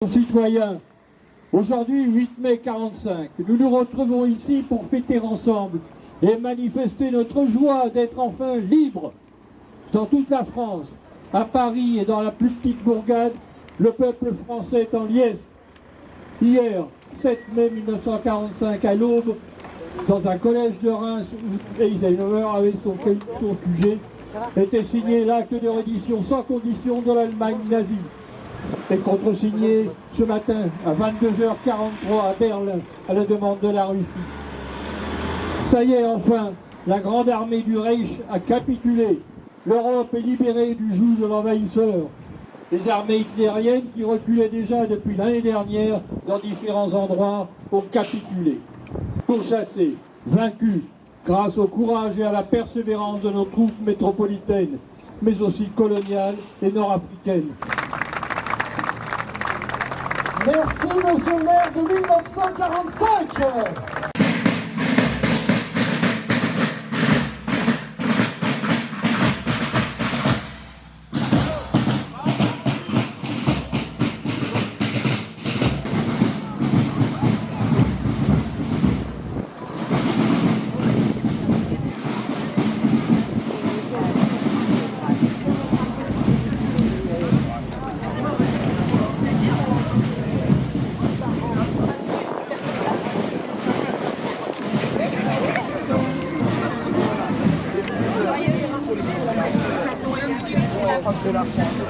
Citoyens, aujourd'hui 8 mai 45, nous nous retrouvons ici pour fêter ensemble et manifester notre joie d'être enfin libres. Dans toute la France, à Paris et dans la plus petite bourgade, le peuple français est en liesse. Hier, 7 mai 1945, à l'aube, dans un collège de Reims où Eisenhower avec son QG, était signé l'acte de reddition sans condition de l'Allemagne nazie. Et contresigné ce matin à 22h43 à Berlin à la demande de la Russie. Ça y est, enfin, la grande armée du Reich a capitulé. L'Europe est libérée du joug de l'envahisseur. Les armées hitlériennes qui reculaient déjà depuis l'année dernière dans différents endroits ont capitulé. Pourchassées, vaincues, grâce au courage et à la persévérance de nos troupes métropolitaines, mais aussi coloniales et nord-africaines. Merci, monsieur le maire de 1945. De la France.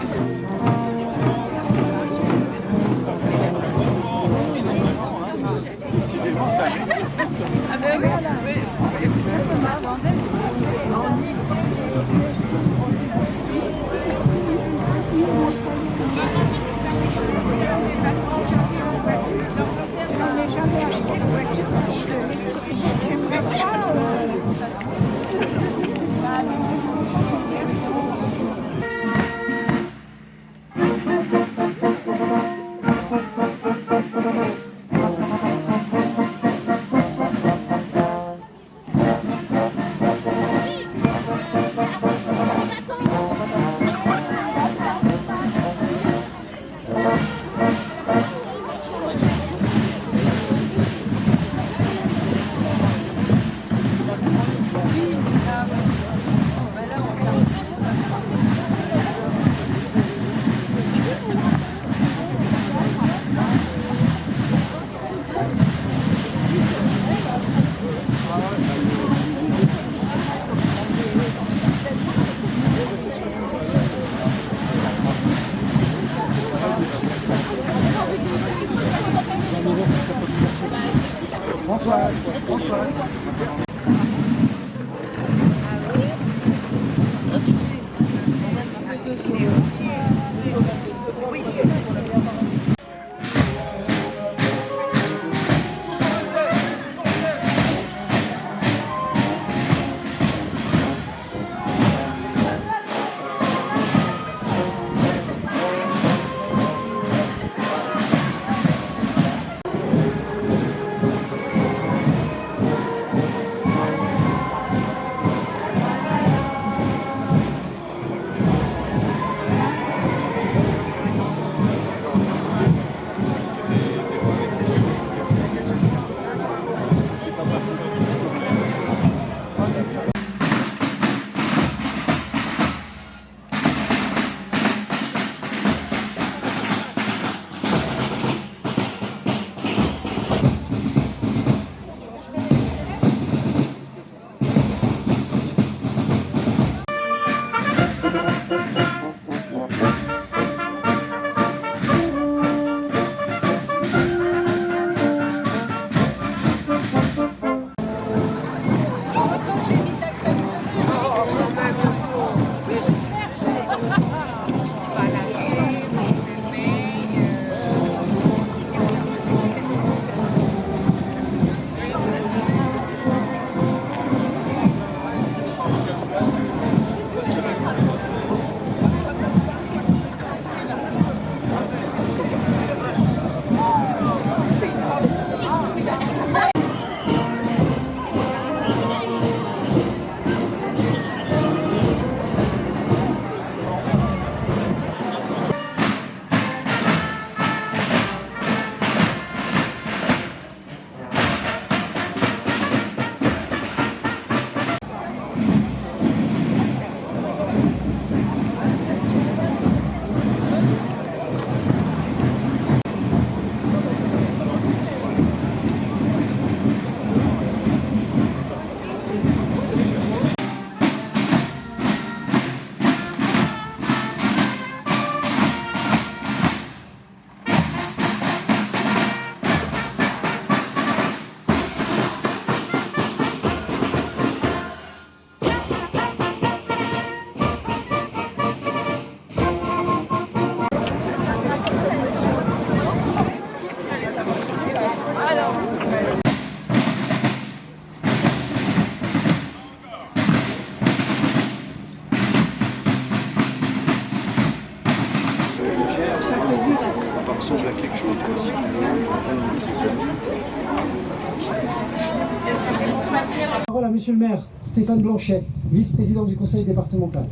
Parole à Monsieur le maire Stéphane Blanchet, vice-président du conseil départemental.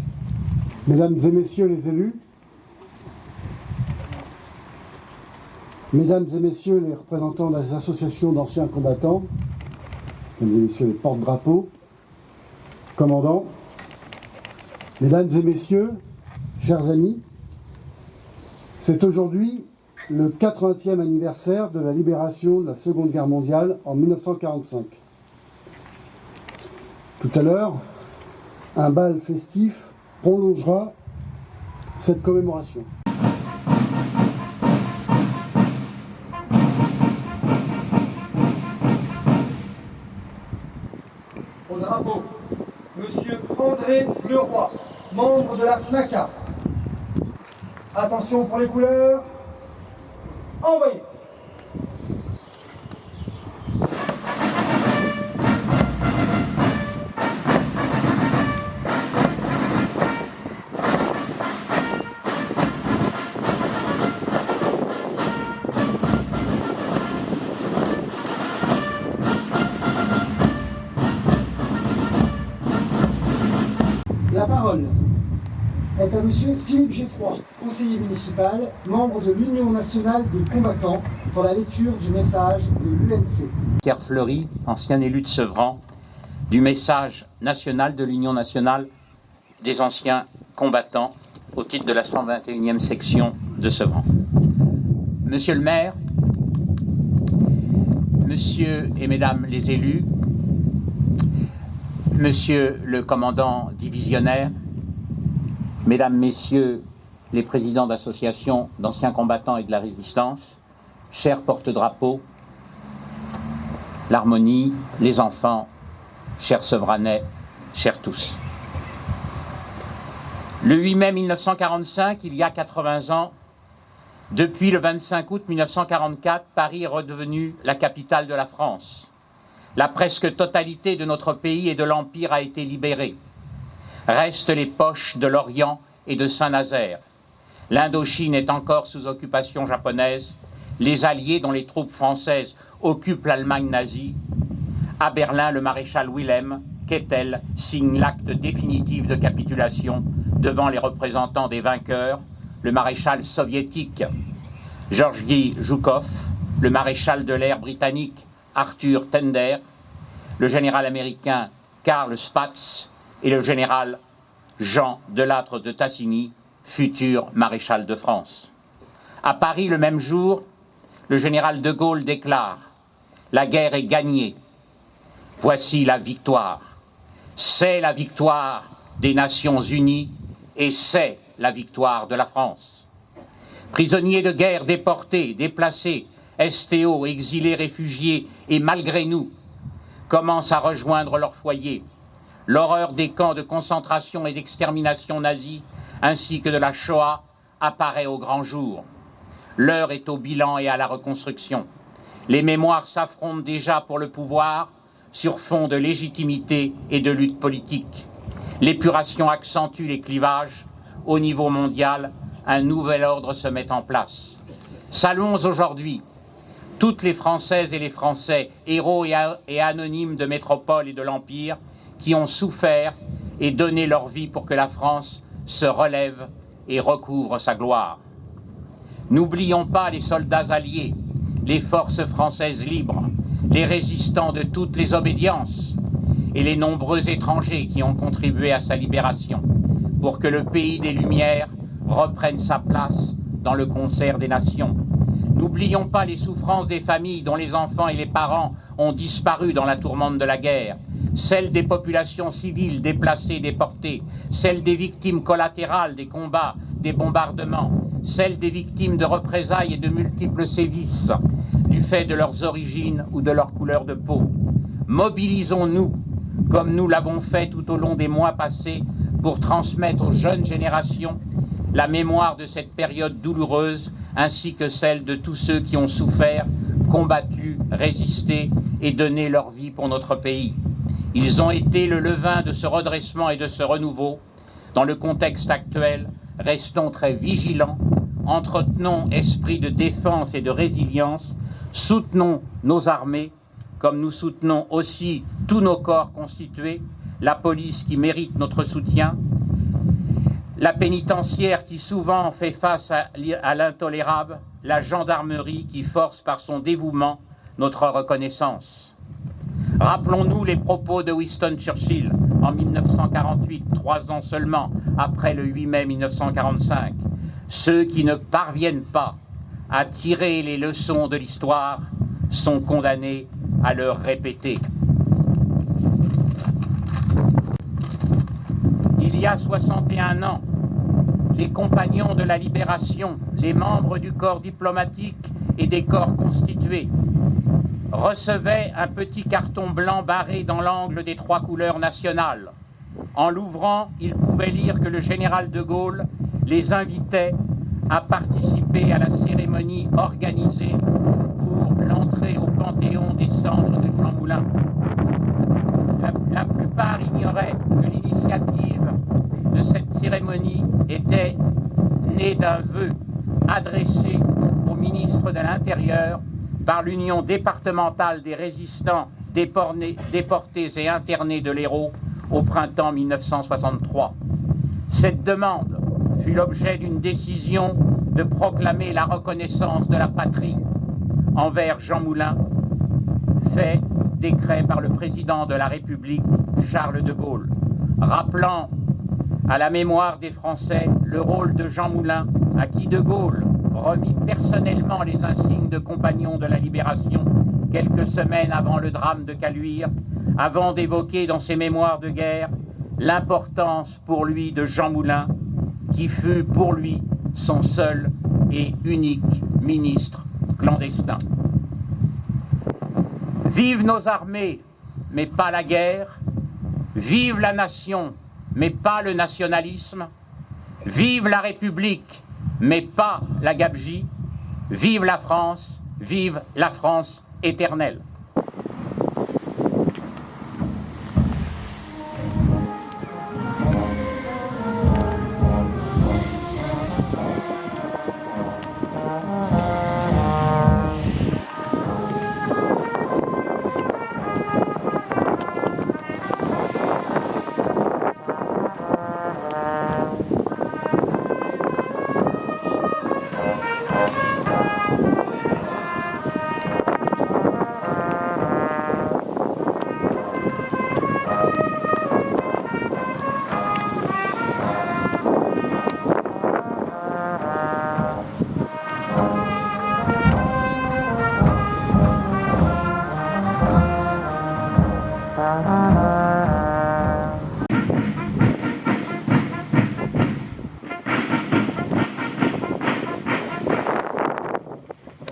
Mesdames et messieurs les élus, mesdames et messieurs les représentants des associations d'anciens combattants, mesdames et messieurs les porte-drapeaux, commandants, mesdames et messieurs, chers amis, c'est aujourd'hui le 80e anniversaire de la libération de la Seconde Guerre mondiale en 1945. Tout à l'heure, un bal festif prolongera cette commémoration. Au drapeau, Monsieur André Leroy, membre de la FNACA. Attention pour les couleurs. Envoyez. La parole est à Monsieur Philippe Geffroy, conseiller municipal, membre de l'Union nationale des combattants, pour la lecture du message de l'UNC. Pierre Fleury, ancien élu de Sevran, du message national de l'Union nationale des anciens combattants au titre de la 121e section de Sevran. Monsieur le maire, monsieur et mesdames les élus, monsieur le commandant divisionnaire, mesdames, messieurs les présidents d'associations d'anciens combattants et de la résistance, chers porte-drapeaux, l'harmonie, les enfants, chers Sevranais, chers tous. Le 8 mai 1945, il y a 80 ans, depuis le 25 août 1944, Paris est redevenu la capitale de la France. La presque totalité de notre pays et de l'Empire a été libérée. Restent les poches de l'Orient et de Saint-Nazaire. L'Indochine est encore sous occupation japonaise. Les Alliés, dont les troupes françaises occupent l'Allemagne nazie. À Berlin, le maréchal Wilhelm Keitel signe l'acte définitif de capitulation devant les représentants des vainqueurs, le maréchal soviétique Georgi Zhukov, le maréchal de l'air britannique Arthur Tender, le général américain Karl Spaatz et le général Jean Delattre de Tassigny, futur maréchal de France. À Paris, le même jour, le général de Gaulle déclare « La guerre est gagnée. Voici la victoire. C'est la victoire des Nations Unies et c'est la victoire de la France. » Prisonniers de guerre déportés, déplacés, STO, exilés, réfugiés et malgré nous, commencent à rejoindre leur foyer. L'horreur des camps de concentration et d'extermination nazis, ainsi que de la Shoah, apparaît au grand jour. L'heure est au bilan et à la reconstruction. Les mémoires s'affrontent déjà pour le pouvoir sur fond de légitimité et de lutte politique. L'épuration accentue les clivages. Au niveau mondial, un nouvel ordre se met en place. Saluons aujourd'hui toutes les Françaises et les Français, héros et anonymes de métropole et de l'Empire, qui ont souffert et donné leur vie pour que la France se relève et recouvre sa gloire. N'oublions pas les soldats alliés, les forces françaises libres, les résistants de toutes les obédiences et les nombreux étrangers qui ont contribué à sa libération pour que le pays des Lumières reprenne sa place dans le concert des nations. N'oublions pas les souffrances des familles dont les enfants et les parents ont disparu dans la tourmente de la guerre, celles des populations civiles déplacées, déportées, celles des victimes collatérales des combats, des bombardements, celles des victimes de représailles et de multiples sévices, du fait de leurs origines ou de leur couleur de peau. Mobilisons-nous, comme nous l'avons fait tout au long des mois passés, pour transmettre aux jeunes générations la mémoire de cette période douloureuse, ainsi que celle de tous ceux qui ont souffert, combattu, résisté et donné leur vie pour notre pays. Ils ont été le levain de ce redressement et de ce renouveau. Dans le contexte actuel, restons très vigilants entretenons esprit de défense et de résilience, soutenons nos armées, comme nous soutenons aussi tous nos corps constitués, la police qui mérite notre soutien, la pénitentiaire qui souvent fait face à l'intolérable, la gendarmerie qui force par son dévouement notre reconnaissance. Rappelons-nous les propos de Winston Churchill en 1948, 3 ans seulement après le 8 mai 1945. Ceux qui ne parviennent pas à tirer les leçons de l'histoire sont condamnés à le répéter. Il y a 61 ans, les compagnons de la libération, les membres du corps diplomatique et des corps constitués, recevaient un petit carton blanc barré dans l'angle des 3 couleurs nationales. En l'ouvrant, ils pouvaient lire que le général de Gaulle les invitait à participer à la cérémonie organisée pour l'entrée au Panthéon des cendres de Jean Moulin. La plupart ignoraient que l'initiative de cette cérémonie était née d'un vœu adressé au ministre de l'Intérieur par l'Union départementale des résistants déportés et internés de l'Hérault au printemps 1963. Cette demande fut l'objet d'une décision de proclamer la reconnaissance de la patrie envers Jean Moulin, fait décret par le président de la République, Charles de Gaulle, rappelant à la mémoire des Français le rôle de Jean Moulin, à qui de Gaulle remit personnellement les insignes de compagnon de la libération quelques semaines avant le drame de Caluire, avant d'évoquer dans ses mémoires de guerre l'importance pour lui de Jean Moulin, qui fut pour lui son seul et unique ministre clandestin. Vive nos armées, mais pas la guerre. Vive la nation, mais pas le nationalisme. Vive la République, mais pas la gabegie. Vive la France éternelle.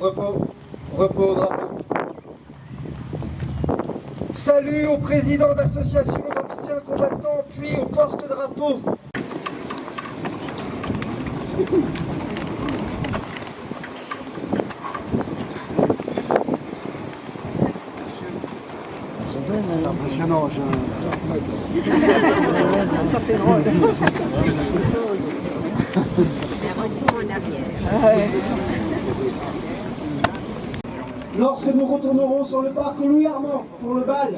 Repos, drapeau. Salut au président d'association d'anciens combattants, puis au porte-drapeau. C'est impressionnant. Ça fait drôle. Retour en arrière. Lorsque nous retournerons sur le parc Louis Armand pour le bal.